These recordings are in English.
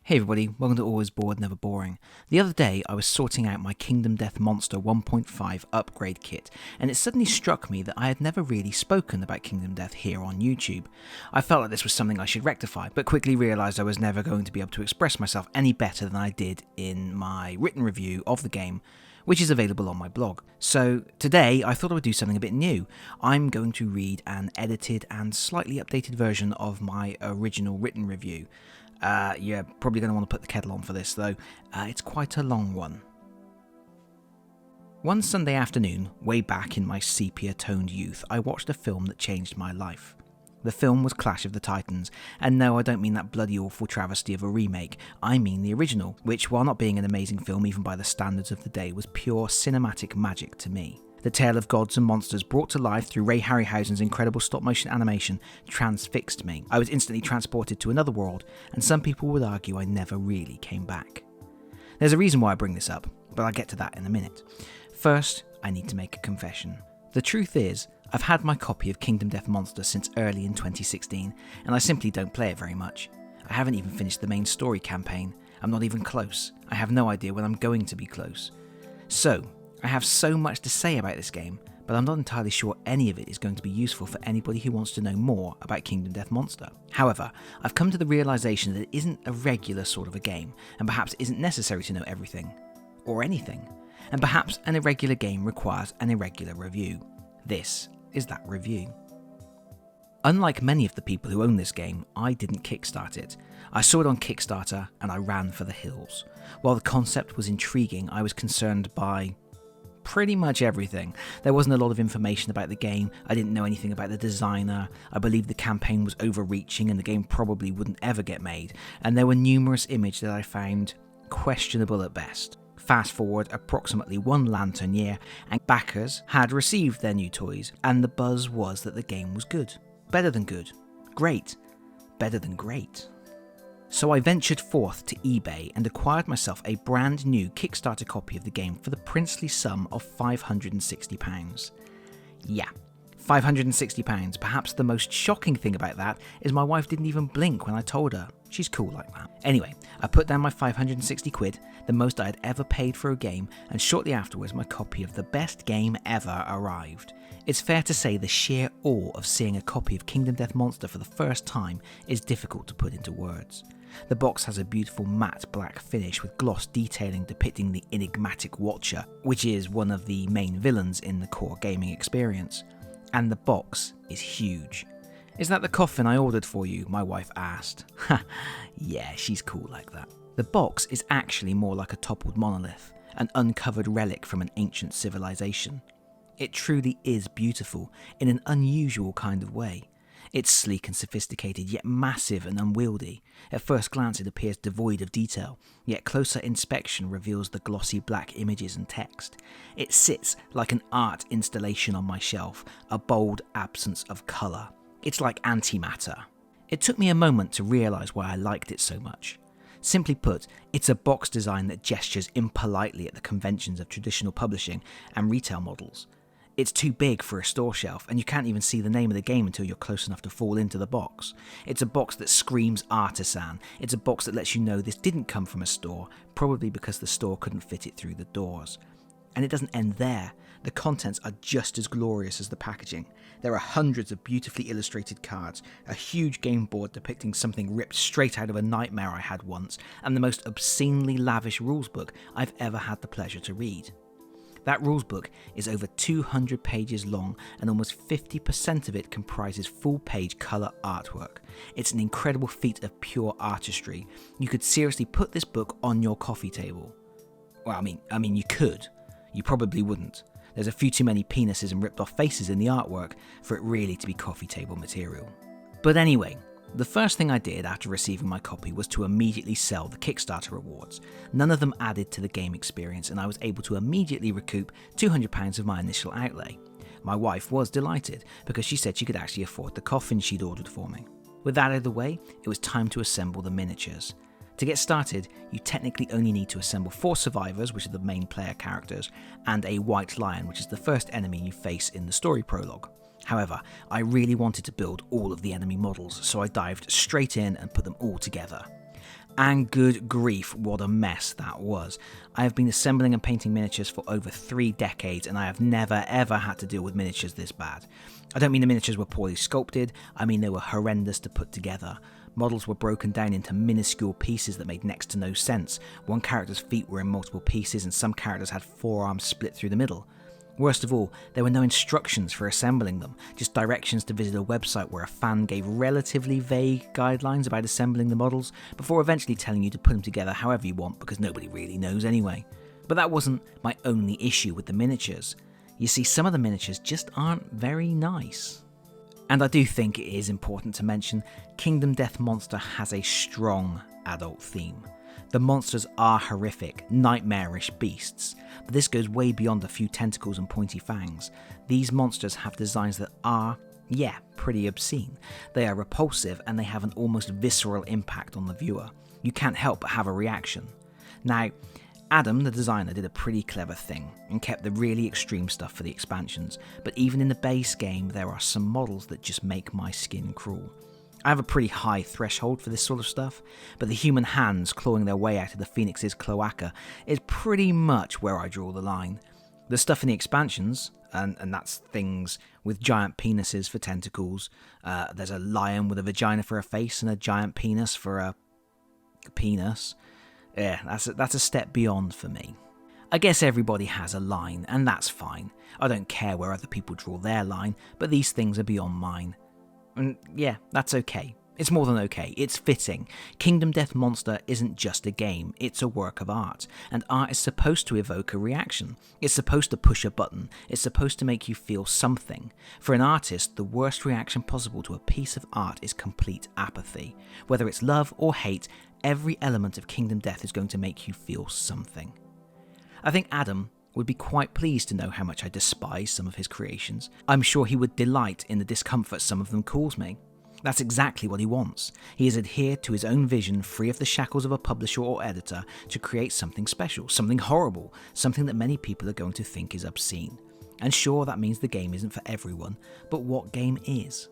Hey everybody, welcome to Always Bored, Never Boring. The other day I was sorting out my Kingdom Death Monster 1.5 upgrade kit, and it suddenly struck me that I had never really spoken about Kingdom Death here on YouTube. I felt like this was something I should rectify, but quickly realised I was never going to be able to express myself any better than I did in my written review of the game, which is available on my blog. So today I thought I would do something a bit new. I'm going to read an edited and slightly updated version of my original written review. You're probably going to want to put the kettle on for this though, it's quite a long one. One Sunday afternoon, way back in my sepia-toned youth, I watched a film that changed my life. The film was Clash of the Titans, and no, I don't mean that bloody awful travesty of a remake, I mean the original, which while not being an amazing film even by the standards of the day, was pure cinematic magic to me. The tale of gods and monsters brought to life through Ray Harryhausen's incredible stop-motion animation transfixed me. I was instantly transported to another world, and some people would argue I never really came back. There's a reason why I bring this up, but I'll get to that in a minute. First, I need to make a confession. The truth is, I've had my copy of Kingdom Death Monster since early in 2016, and I simply don't play it very much. I haven't even finished the main story campaign. I'm not even close. I have no idea when I'm going to be close. So, I have so much to say about this game, but I'm not entirely sure any of it is going to be useful for anybody who wants to know more about Kingdom Death Monster. However, I've come to the realisation that it isn't a regular sort of a game, and perhaps it isn't necessary to know everything, or anything, and perhaps an irregular game requires an irregular review. This is that review. Unlike many of the people who own this game, I didn't kickstart it. I saw it on Kickstarter and I ran for the hills. While the concept was intriguing, I was concerned by pretty much everything. There wasn't a lot of information about the game, I didn't know anything about the designer, I believed the campaign was overreaching and the game probably wouldn't ever get made, and there were numerous images that I found questionable at best. Fast forward approximately one lantern year, and backers had received their new toys, and the buzz was that the game was good. Better than good. Great. Better than great. So I ventured forth to eBay and acquired myself a brand new Kickstarter copy of the game for the princely sum of £560. Yeah, £560. Perhaps the most shocking thing about that is my wife didn't even blink when I told her. She's cool like that. Anyway, I put down my 560 quid, the most I had ever paid for a game, and shortly afterwards my copy of the best game ever arrived. It's fair to say the sheer awe of seeing a copy of Kingdom Death Monster for the first time is difficult to put into words. The box has a beautiful matte black finish with gloss detailing depicting the enigmatic Watcher, which is one of the main villains in the core gaming experience. And the box is huge. "Is that the coffin I ordered for you?" my wife asked. Ha, yeah, she's cool like that. The box is actually more like a toppled monolith, an uncovered relic from an ancient civilization. It truly is beautiful, in an unusual kind of way. It's sleek and sophisticated, yet massive and unwieldy. At first glance it appears devoid of detail, yet closer inspection reveals the glossy black images and text. It sits like an art installation on my shelf, a bold absence of colour. It's like antimatter. It took me a moment to realise why I liked it so much. Simply put, it's a box design that gestures impolitely at the conventions of traditional publishing and retail models. It's too big for a store shelf, and you can't even see the name of the game until you're close enough to fall into the box. It's a box that screams artisan. It's a box that lets you know this didn't come from a store, probably because the store couldn't fit it through the doors. And it doesn't end there. The contents are just as glorious as the packaging. There are hundreds of beautifully illustrated cards, a huge game board depicting something ripped straight out of a nightmare I had once, and the most obscenely lavish rules book I've ever had the pleasure to read. That rules book is over 200 pages long, and almost 50% of it comprises full-page colour artwork. It's an incredible feat of pure artistry. You could seriously put this book on your coffee table. Well, I mean, you could. You probably wouldn't. There's a few too many penises and ripped-off faces in the artwork for it really to be coffee table material. But anyway, the first thing I did after receiving my copy was to immediately sell the Kickstarter rewards. None of them added to the game experience, and I was able to immediately recoup £200 of my initial outlay. My wife was delighted because she said she could actually afford the coffin she'd ordered for me. With that out of the way, it was time to assemble the miniatures. To get started, you technically only need to assemble 4 survivors, which are the main player characters, and a white lion, which is the first enemy you face in the story prologue. However, I really wanted to build all of the enemy models, so I dived straight in and put them all together. And good grief, what a mess that was. I have been assembling and painting miniatures for over 3 decades, and I have never ever had to deal with miniatures this bad. I don't mean the miniatures were poorly sculpted, I mean they were horrendous to put together. Models were broken down into minuscule pieces that made next to no sense. One character's feet were in multiple pieces, and some characters had forearms split through the middle. Worst of all, there were no instructions for assembling them, just directions to visit a website where a fan gave relatively vague guidelines about assembling the models, before eventually telling you to put them together however you want because nobody really knows anyway. But that wasn't my only issue with the miniatures. You see, some of the miniatures just aren't very nice. And I do think it is important to mention, Kingdom Death Monster has a strong adult theme. The monsters are horrific, nightmarish beasts, but this goes way beyond a few tentacles and pointy fangs. These monsters have designs that are, pretty obscene. They are repulsive and they have an almost visceral impact on the viewer. You can't help but have a reaction. Now, Adam, the designer, did a pretty clever thing and kept the really extreme stuff for the expansions, but even in the base game there are some models that just make my skin crawl. I have a pretty high threshold for this sort of stuff, but the human hands clawing their way out of the Phoenix's cloaca is pretty much where I draw the line. The stuff in the expansions, and that's things with giant penises for tentacles, there's a lion with a vagina for a face and a giant penis for a penis. Yeah, that's a step beyond for me. I guess everybody has a line, and that's fine. I don't care where other people draw their line, but these things are beyond mine. And yeah, that's okay. It's more than okay, it's fitting. Kingdom Death Monster isn't just a game, it's a work of art. And art is supposed to evoke a reaction. It's supposed to push a button. It's supposed to make you feel something. For an artist, the worst reaction possible to a piece of art is complete apathy. Whether it's love or hate, every element of Kingdom Death is going to make you feel something. I think Adam would be quite pleased to know how much I despise some of his creations. I'm sure he would delight in the discomfort some of them cause me. That's exactly what he wants. He has adhered to his own vision, free of the shackles of a publisher or editor, to create something special, something horrible, something that many people are going to think is obscene. And sure, that means the game isn't for everyone, but what game is?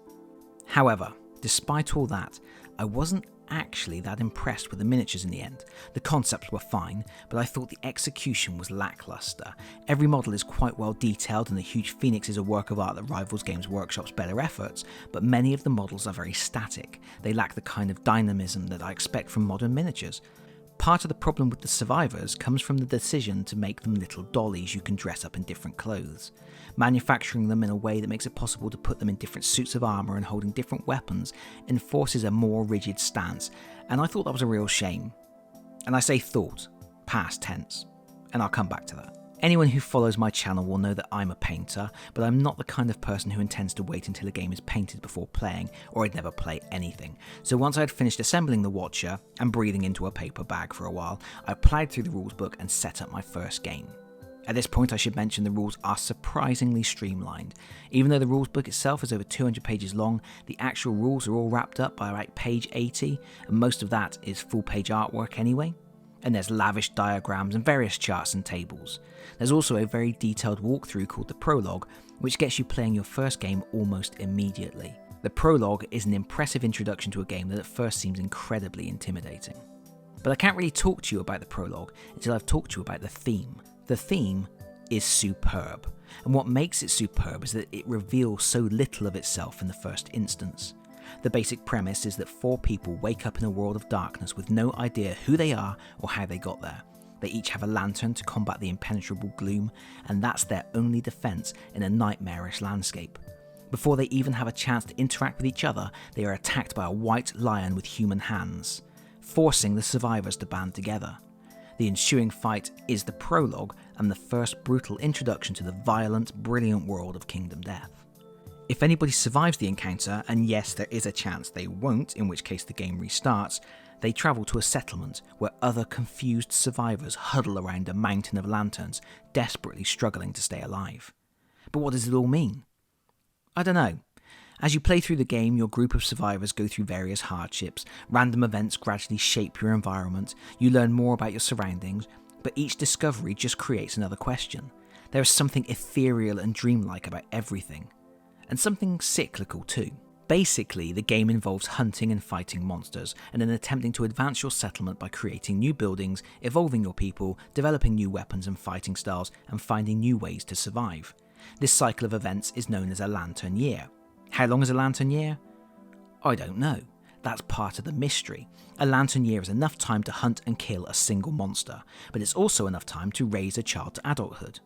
However, despite all that, I wasn't actually that impressed with the miniatures in the end. The concepts were fine, but I thought the execution was lackluster. Every model is quite well detailed and the huge phoenix is a work of art that rivals Games Workshop's better efforts, but many of the models are very static. They lack the kind of dynamism that I expect from modern miniatures. Part of the problem with the survivors comes from the decision to make them little dollies you can dress up in different clothes. Manufacturing them in a way that makes it possible to put them in different suits of armour and holding different weapons enforces a more rigid stance, and I thought that was a real shame. And I say thought, past tense, and I'll come back to that. Anyone who follows my channel will know that I'm a painter, but I'm not the kind of person who intends to wait until a game is painted before playing, or I'd never play anything. So once I had finished assembling the Watcher and breathing into a paper bag for a while, I ploughed through the rules book and set up my first game. At this point I should mention the rules are surprisingly streamlined. Even though the rules book itself is over 200 pages long, the actual rules are all wrapped up by about page 80, and most of that is full page artwork anyway. And there's lavish diagrams and various charts and tables. There's also a very detailed walkthrough called the Prologue, which gets you playing your first game almost immediately. The Prologue is an impressive introduction to a game that at first seems incredibly intimidating. But I can't really talk to you about the Prologue until I've talked to you about the theme. The theme is superb, and what makes it superb is that it reveals so little of itself in the first instance. The basic premise is that 4 people wake up in a world of darkness with no idea who they are or how they got there. They each have a lantern to combat the impenetrable gloom, and that's their only defense in a nightmarish landscape. Before they even have a chance to interact with each other, they are attacked by a white lion with human hands, forcing the survivors to band together. The ensuing fight is the prologue and the first brutal introduction to the violent, brilliant world of Kingdom Death. If anybody survives the encounter, and yes, there is a chance they won't, in which case the game restarts, they travel to a settlement where other confused survivors huddle around a mountain of lanterns, desperately struggling to stay alive. But what does it all mean? I don't know. As you play through the game, your group of survivors go through various hardships, random events gradually shape your environment, you learn more about your surroundings, but each discovery just creates another question. There is something ethereal and dreamlike about everything. And something cyclical too. Basically, the game involves hunting and fighting monsters, and then attempting to advance your settlement by creating new buildings, evolving your people, developing new weapons and fighting styles, and finding new ways to survive. This cycle of events is known as a lantern year. How long is a lantern year? I don't know. That's part of the mystery. A lantern year is enough time to hunt and kill a single monster, but it's also enough time to raise a child to adulthood.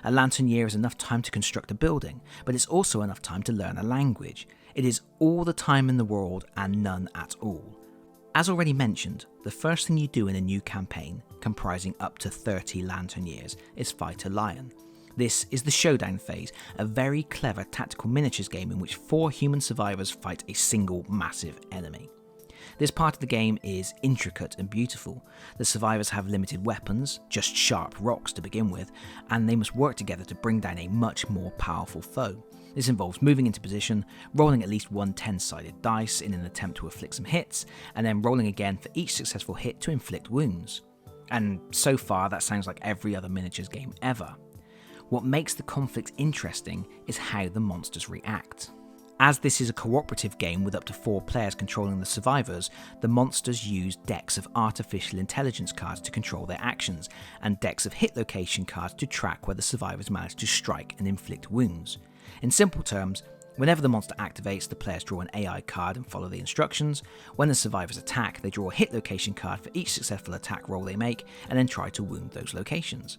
A lantern year is enough time to construct a building, but it's also enough time to learn a language. It is all the time in the world and none at all. As already mentioned, the first thing you do in a new campaign, comprising up to 30 lantern years, is fight a lion. This is the Showdown phase, a very clever tactical miniatures game in which 4 human survivors fight a single massive enemy. This part of the game is intricate and beautiful. The survivors have limited weapons, just sharp rocks to begin with, and they must work together to bring down a much more powerful foe. This involves moving into position, rolling at least one 10-sided dice in an attempt to inflict some hits, and then rolling again for each successful hit to inflict wounds. And so far that sounds like every other miniatures game ever. What makes the conflict interesting is how the monsters react. As this is a cooperative game with up to 4 players controlling the survivors, the monsters use decks of artificial intelligence cards to control their actions, and decks of hit location cards to track where the survivors manage to strike and inflict wounds. In simple terms, whenever the monster activates, the players draw an AI card and follow the instructions. When the survivors attack, they draw a hit location card for each successful attack roll they make, and then try to wound those locations.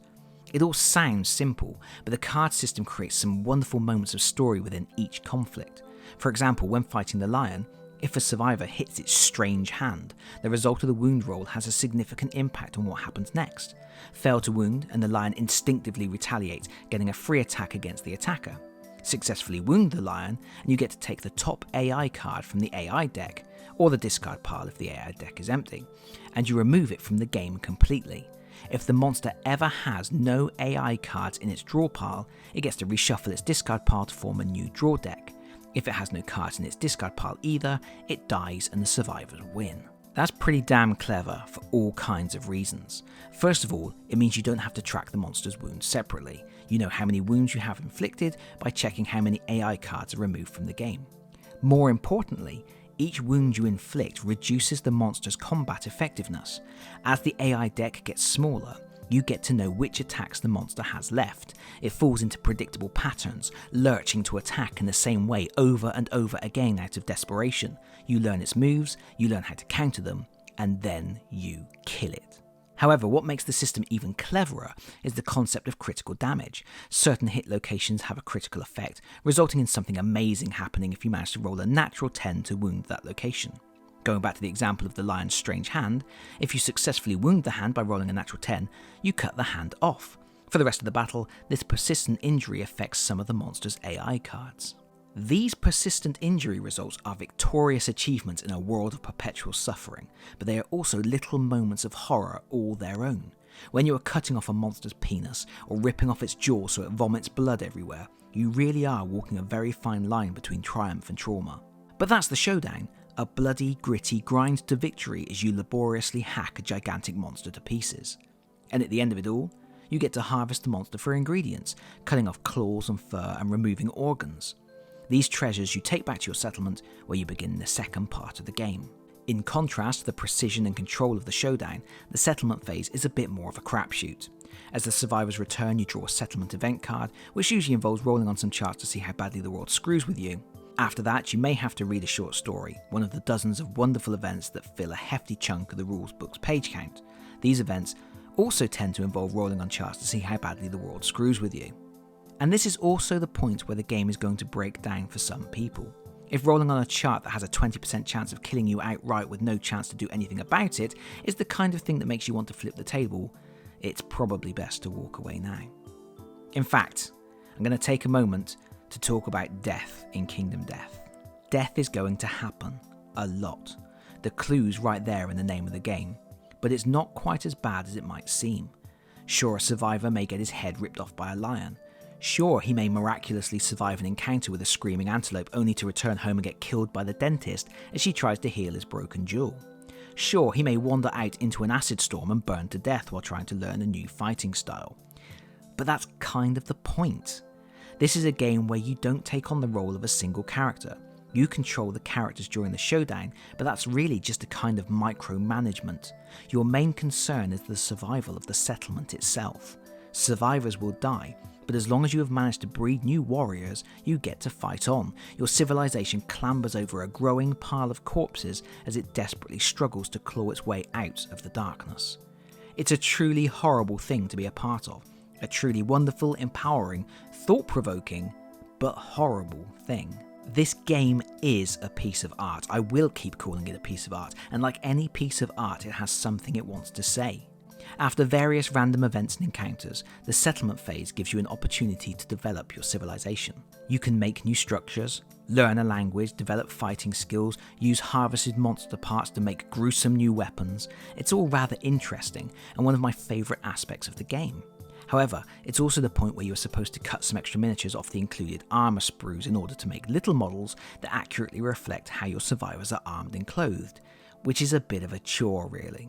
It all sounds simple, but the card system creates some wonderful moments of story within each conflict. For example, when fighting the lion, if a survivor hits its strange hand, the result of the wound roll has a significant impact on what happens next. Fail to wound, and the lion instinctively retaliates, getting a free attack against the attacker. Successfully wound the lion, and you get to take the top AI card from the AI deck, or the discard pile if the AI deck is empty, and you remove it from the game completely. If the monster ever has no AI cards in its draw pile, it gets to reshuffle its discard pile to form a new draw deck. If it has no cards in its discard pile either, it dies and the survivors win. That's pretty damn clever for all kinds of reasons. First of all, it means you don't have to track the monster's wounds separately. You know how many wounds you have inflicted by checking how many AI cards are removed from the game. More importantly, each wound you inflict reduces the monster's combat effectiveness. As the AI deck gets smaller, you get to know which attacks the monster has left. It falls into predictable patterns, lurching to attack in the same way over and over again out of desperation. You learn its moves, you learn how to counter them, and then you kill it. However, what makes the system even cleverer is the concept of critical damage. Certain hit locations have a critical effect, resulting in something amazing happening if you manage to roll a natural 10 to wound that location. Going back to the example of the lion's strange hand, if you successfully wound the hand by rolling a natural 10, you cut the hand off. For the rest of the battle, this persistent injury affects some of the monster's AI cards. These persistent injury results are victorious achievements in a world of perpetual suffering, but they are also little moments of horror all their own. When you are cutting off a monster's penis or ripping off its jaw so it vomits blood everywhere, you really are walking a very fine line between triumph and trauma. But that's the Showdown. A bloody, gritty grind to victory as you laboriously hack a gigantic monster to pieces. And at the end of it all, you get to harvest the monster for ingredients, cutting off claws and fur and removing organs. These treasures you take back to your settlement, where you begin the second part of the game. In contrast to the precision and control of the Showdown, the settlement phase is a bit more of a crapshoot. As the survivors return, you draw a settlement event card, which usually involves rolling on some charts to see how badly the world screws with you. After that, you may have to read a short story, one of the dozens of wonderful events that fill a hefty chunk of the rules book's page count. These events also tend to involve rolling on charts to see how badly the world screws with you. And this is also the point where the game is going to break down for some people. If rolling on a chart that has a 20% chance of killing you outright with no chance to do anything about it is the kind of thing that makes you want to flip the table, it's probably best to walk away now. In fact, I'm going to take a moment to talk about death in Kingdom Death. Death is going to happen. A lot. The clue's right there in the name of the game, but it's not quite as bad as it might seem. Sure, a survivor may get his head ripped off by a lion. Sure, he may miraculously survive an encounter with a screaming antelope only to return home and get killed by the dentist as she tries to heal his broken jaw. Sure, he may wander out into an acid storm and burn to death while trying to learn a new fighting style. But that's kind of the point. This is a game where you don't take on the role of a single character. You control the characters during the showdown, but that's really just a kind of micromanagement. Your main concern is the survival of the settlement itself. Survivors will die, but as long as you have managed to breed new warriors, you get to fight on. Your civilization clambers over a growing pile of corpses as it desperately struggles to claw its way out of the darkness. It's a truly horrible thing to be a part of, a truly wonderful, empowering, thought-provoking, but horrible thing. This game is a piece of art. I will keep calling it a piece of art, and like any piece of art, it has something it wants to say. After various random events and encounters, the settlement phase gives you an opportunity to develop your civilization. You can make new structures, learn a language, develop fighting skills, use harvested monster parts to make gruesome new weapons. It's all rather interesting and one of my favourite aspects of the game. However, it's also the point where you're supposed to cut some extra miniatures off the included armour sprues in order to make little models that accurately reflect how your survivors are armed and clothed, which is a bit of a chore really.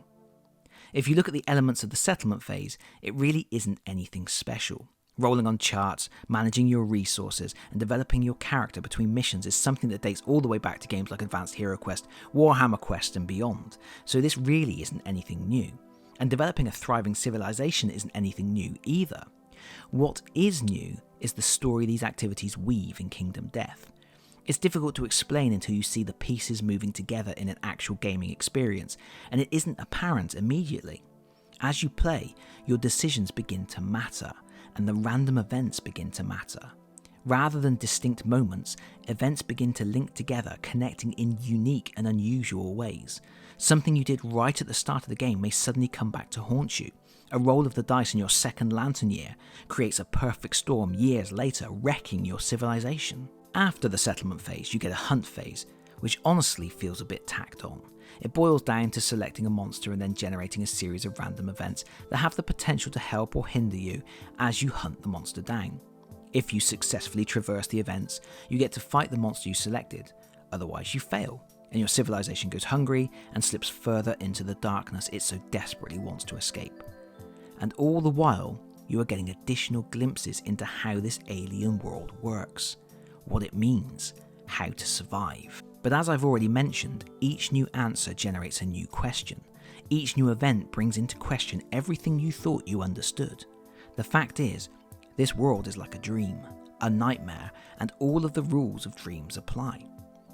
If you look at the elements of the settlement phase, it really isn't anything special. Rolling on charts, managing your resources, and developing your character between missions is something that dates all the way back to games like Advanced Hero Quest, Warhammer Quest and beyond, so this really isn't anything new. And developing a thriving civilization isn't anything new either. What is new is the story these activities weave in Kingdom Death. It's difficult to explain until you see the pieces moving together in an actual gaming experience, and it isn't apparent immediately. As you play, your decisions begin to matter, and the random events begin to matter. Rather than distinct moments, events begin to link together, connecting in unique and unusual ways. Something you did right at the start of the game may suddenly come back to haunt you. A roll of the dice in your second lantern year creates a perfect storm years later, wrecking your civilization. After the settlement phase, you get a hunt phase, which honestly feels a bit tacked on. It boils down to selecting a monster and then generating a series of random events that have the potential to help or hinder you as you hunt the monster down. If you successfully traverse the events, you get to fight the monster you selected, otherwise you fail, and your civilization goes hungry and slips further into the darkness it so desperately wants to escape. And all the while, you are getting additional glimpses into how this alien world works, what it means, how to survive. But as I've already mentioned, each new answer generates a new question. Each new event brings into question everything you thought you understood. The fact is, this world is like a dream, a nightmare, and all of the rules of dreams apply.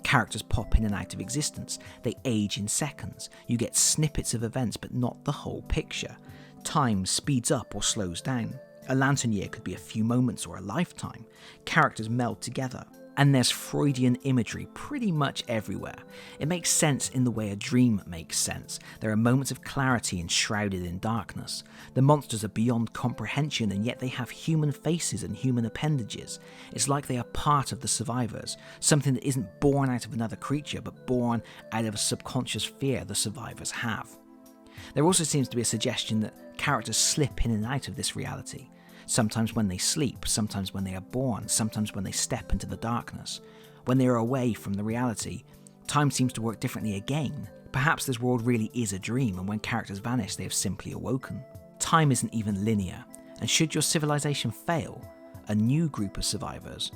Characters pop in and out of existence, they age in seconds, you get snippets of events but not the whole picture. Time speeds up or slows down. A lantern year could be a few moments or a lifetime. Characters meld together. And there's Freudian imagery pretty much everywhere. It makes sense in the way a dream makes sense. There are moments of clarity enshrouded in darkness. The monsters are beyond comprehension and yet they have human faces and human appendages. It's like they are part of the survivors, something that isn't born out of another creature but born out of a subconscious fear the survivors have. There also seems to be a suggestion that characters slip in and out of this reality. Sometimes when they sleep, sometimes when they are born, sometimes when they step into the darkness. When they are away from the reality, time seems to work differently again. Perhaps this world really is a dream, and when characters vanish, they have simply awoken. Time isn't even linear, and should your civilization fail, a new group of survivors,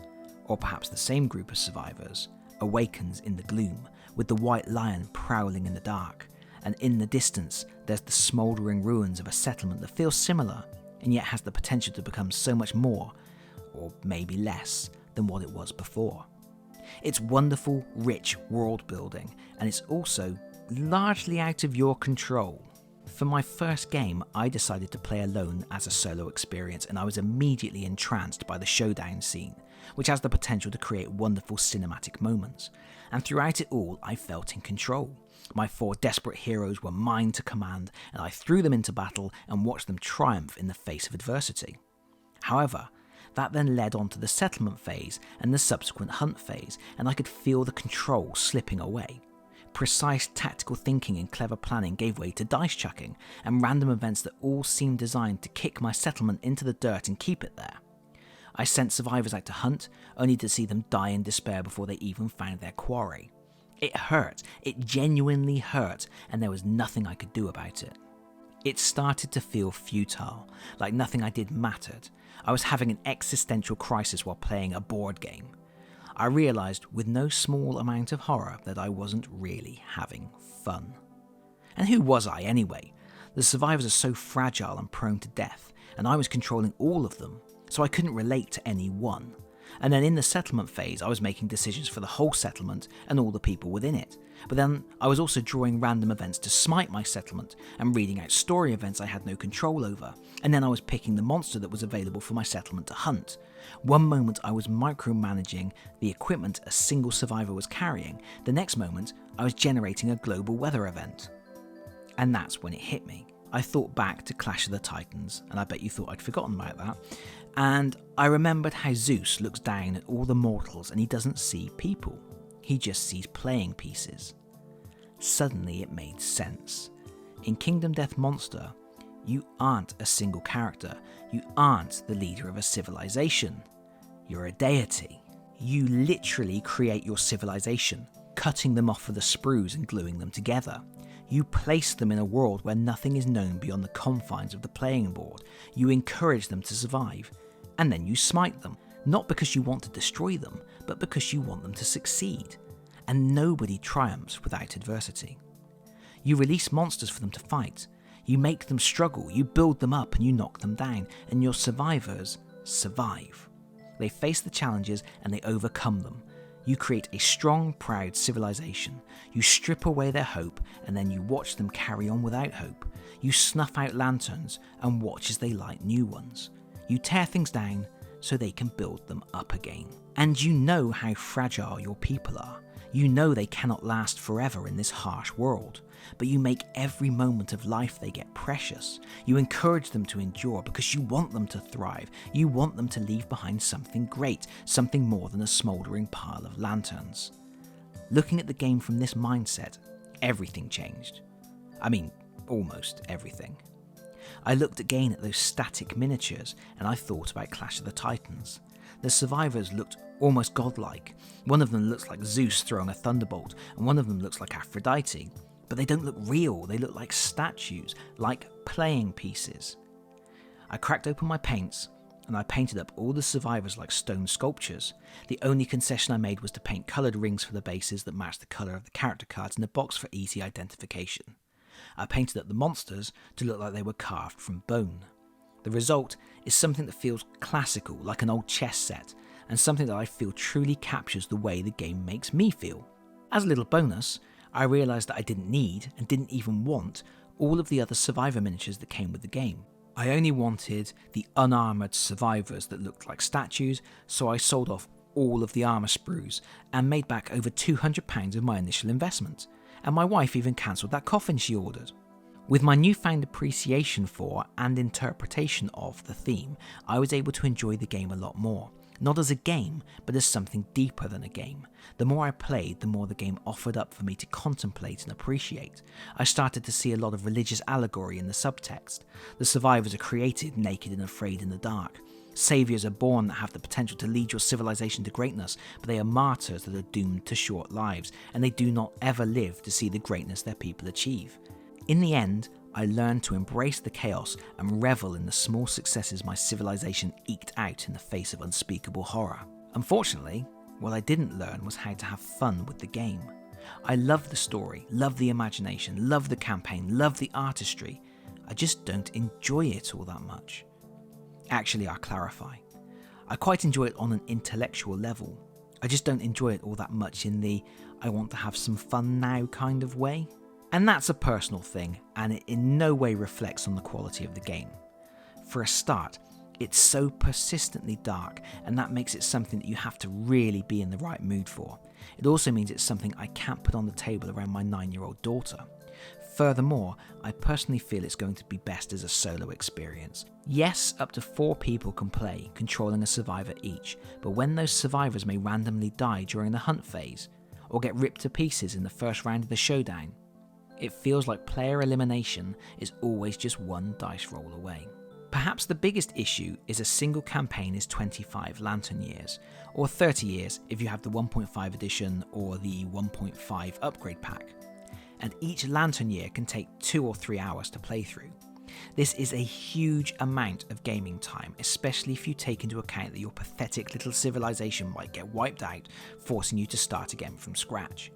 or perhaps the same group of survivors, awakens in the gloom, with the white lion prowling in the dark, and in the distance, there's the smouldering ruins of a settlement that feels similar, and yet has the potential to become so much more, or maybe less, than what it was before. It's wonderful, rich world building, and it's also largely out of your control. For my first game, I decided to play alone as a solo experience, and I was immediately entranced by the Showdown scene, which has the potential to create wonderful cinematic moments. And throughout it all, I felt in control. My 4 desperate heroes were mine to command, and I threw them into battle and watched them triumph in the face of adversity. However, that then led on to the settlement phase and the subsequent hunt phase, and I could feel the control slipping away. Precise tactical thinking and clever planning gave way to dice chucking and random events that all seemed designed to kick my settlement into the dirt and keep it there. I sent survivors out to hunt, only to see them die in despair before they even found their quarry. It hurt, it genuinely hurt, and there was nothing I could do about it. It started to feel futile, like nothing I did mattered. I was having an existential crisis while playing a board game. I realised with no small amount of horror that I wasn't really having fun. And who was I anyway? The survivors are so fragile and prone to death, and I was controlling all of them, so I couldn't relate to any one. And then in the settlement phase, I was making decisions for the whole settlement and all the people within it. But then I was also drawing random events to smite my settlement and reading out story events I had no control over. And then I was picking the monster that was available for my settlement to hunt. One moment I was micromanaging the equipment a single survivor was carrying. The next moment I was generating a global weather event. And that's when it hit me. I thought back to Clash of the Titans, and I bet you thought I'd forgotten about that. And I remembered how Zeus looks down at all the mortals and he doesn't see people. He just sees playing pieces. Suddenly it made sense. In Kingdom Death Monster, you aren't a single character. You aren't the leader of a civilization. You're a deity. You literally create your civilization, cutting them off with the sprues and gluing them together. You place them in a world where nothing is known beyond the confines of the playing board. You encourage them to survive, and then you smite them. Not because you want to destroy them, but because you want them to succeed. And nobody triumphs without adversity. You release monsters for them to fight. You make them struggle, you build them up and you knock them down, and your survivors survive. They face the challenges and they overcome them. You create a strong, proud civilization. You strip away their hope and then you watch them carry on without hope. You snuff out lanterns and watch as they light new ones. You tear things down so they can build them up again. And you know how fragile your people are. You know they cannot last forever in this harsh world, but you make every moment of life they get precious. You encourage them to endure because you want them to thrive. You want them to leave behind something great, something more than a smouldering pile of lanterns. Looking at the game from this mindset, everything changed. I mean, almost everything. I looked again at those static miniatures and I thought about Clash of the Titans. The survivors looked almost godlike. One of them looks like Zeus throwing a thunderbolt, and one of them looks like Aphrodite. But they don't look real, they look like statues, like playing pieces. I cracked open my paints, and I painted up all the survivors like stone sculptures. The only concession I made was to paint coloured rings for the bases that matched the colour of the character cards in the box for easy identification. I painted up the monsters to look like they were carved from bone. The result is something that feels classical, like an old chess set, and something that I feel truly captures the way the game makes me feel. As a little bonus, I realised that I didn't need, and didn't even want, all of the other survivor miniatures that came with the game. I only wanted the unarmoured survivors that looked like statues, so I sold off all of the armour sprues and made back over £200 of my initial investment, and my wife even cancelled that coffin she ordered. With my newfound appreciation for and interpretation of the theme, I was able to enjoy the game a lot more. Not as a game, but as something deeper than a game. The more I played, the more the game offered up for me to contemplate and appreciate. I started to see a lot of religious allegory in the subtext. The survivors are created naked and afraid in the dark. Saviours are born that have the potential to lead your civilization to greatness, but they are martyrs that are doomed to short lives, and they do not ever live to see the greatness their people achieve. In the end, I learned to embrace the chaos and revel in the small successes my civilization eked out in the face of unspeakable horror. Unfortunately, what I didn't learn was how to have fun with the game. I love the story, love the imagination, love the campaign, love the artistry. I just don't enjoy it all that much. Actually, I'll clarify. I quite enjoy it on an intellectual level. I just don't enjoy it all that much in the I want to have some fun now kind of way. And that's a personal thing, and it in no way reflects on the quality of the game. For a start, it's so persistently dark, and that makes it something that you have to really be in the right mood for. It also means it's something I can't put on the table around my 9-year-old daughter. Furthermore, I personally feel it's going to be best as a solo experience. Yes, up to 4 people can play, controlling a survivor each, but when those survivors may randomly die during the hunt phase, or get ripped to pieces in the first round of the showdown, it feels like player elimination is always just one dice roll away. Perhaps the biggest issue is a single campaign is 25 lantern years, or 30 years if you have the 1.5 edition or the 1.5 upgrade pack. And each lantern year can take 2 or 3 hours to play through. This is a huge amount of gaming time, especially if you take into account that your pathetic little civilization might get wiped out, forcing you to start again from scratch.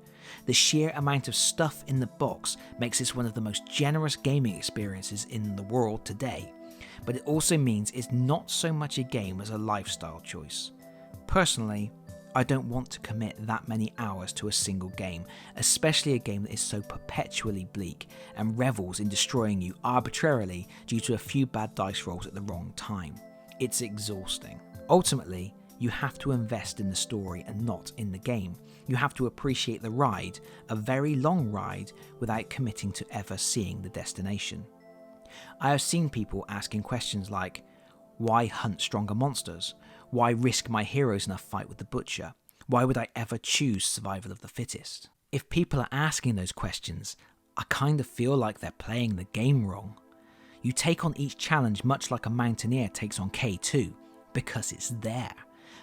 The sheer amount of stuff in the box makes this one of the most generous gaming experiences in the world today, but it also means it's not so much a game as a lifestyle choice. Personally, I don't want to commit that many hours to a single game, especially a game that is so perpetually bleak and revels in destroying you arbitrarily due to a few bad dice rolls at the wrong time. It's exhausting. Ultimately, you have to invest in the story and not in the game. You have to appreciate the ride, a very long ride, without committing to ever seeing the destination. I have seen people asking questions like, why hunt stronger monsters? Why risk my heroes in a fight with the butcher? Why would I ever choose survival of the fittest? If people are asking those questions, I kind of feel like they're playing the game wrong. You take on each challenge much like a mountaineer takes on K2, because it's there.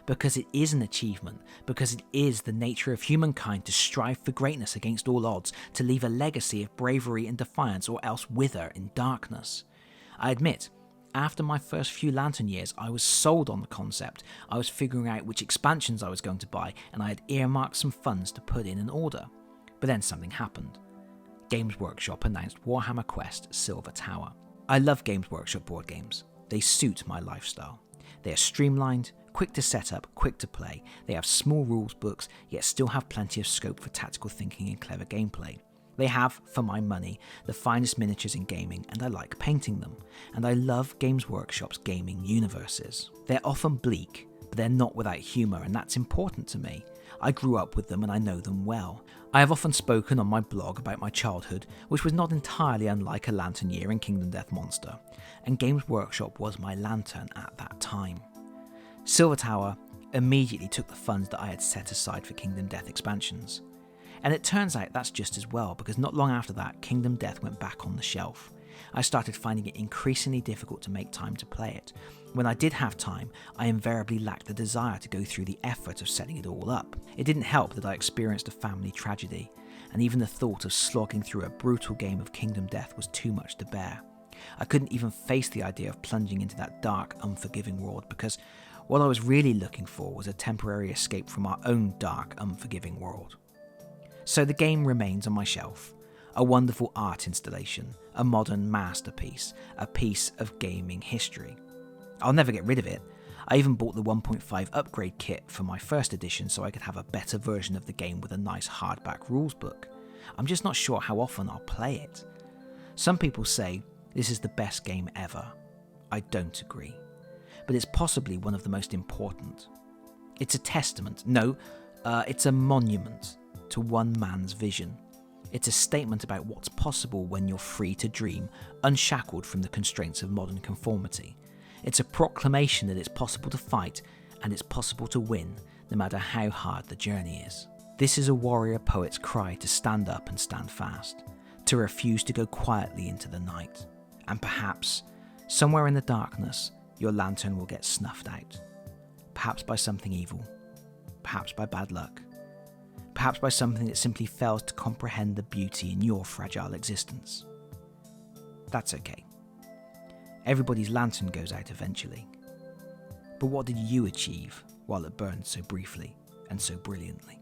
Because it is an achievement, because it is the nature of humankind to strive for greatness against all odds, to leave a legacy of bravery and defiance or else wither in darkness. I admit, after my first few Lantern years, I was sold on the concept. I was figuring out which expansions I was going to buy, and I had earmarked some funds to put in an order. But then something happened. Games Workshop announced Warhammer Quest Silver Tower. I love Games Workshop board games. They suit my lifestyle. They are streamlined, quick to set up, quick to play. They have small rules books, yet still have plenty of scope for tactical thinking and clever gameplay. They have, for my money, the finest miniatures in gaming, and I like painting them. And I love Games Workshop's gaming universes. They're often bleak, but they're not without humour, and that's important to me. I grew up with them and I know them well. I have often spoken on my blog about my childhood, which was not entirely unlike a Lantern year in Kingdom Death Monster, and Games Workshop was my lantern at that time. Silver Tower immediately took the funds that I had set aside for Kingdom Death expansions. And it turns out that's just as well, because not long after that, Kingdom Death went back on the shelf. I started finding it increasingly difficult to make time to play it. When I did have time, I invariably lacked the desire to go through the effort of setting it all up. It didn't help that I experienced a family tragedy, and even the thought of slogging through a brutal game of Kingdom Death was too much to bear. I couldn't even face the idea of plunging into that dark, unforgiving world, because what I was really looking for was a temporary escape from our own dark, unforgiving world. So the game remains on my shelf, a wonderful art installation, a modern masterpiece, a piece of gaming history. I'll never get rid of it. I even bought the 1.5 upgrade kit for my first edition so I could have a better version of the game with a nice hardback rules book. I'm just not sure how often I'll play it. Some people say this is the best game ever. I don't agree. But it's possibly one of the most important. It's a testament, it's a monument to one man's vision. It's a statement about what's possible when you're free to dream, unshackled from the constraints of modern conformity. It's a proclamation that it's possible to fight and it's possible to win, no matter how hard the journey is. This is a warrior poet's cry to stand up and stand fast, to refuse to go quietly into the night. And perhaps, somewhere in the darkness, your lantern will get snuffed out. Perhaps by something evil. Perhaps by bad luck. Perhaps by something that simply fails to comprehend the beauty in your fragile existence. That's okay. Everybody's lantern goes out eventually. But what did you achieve while it burned so briefly and so brilliantly?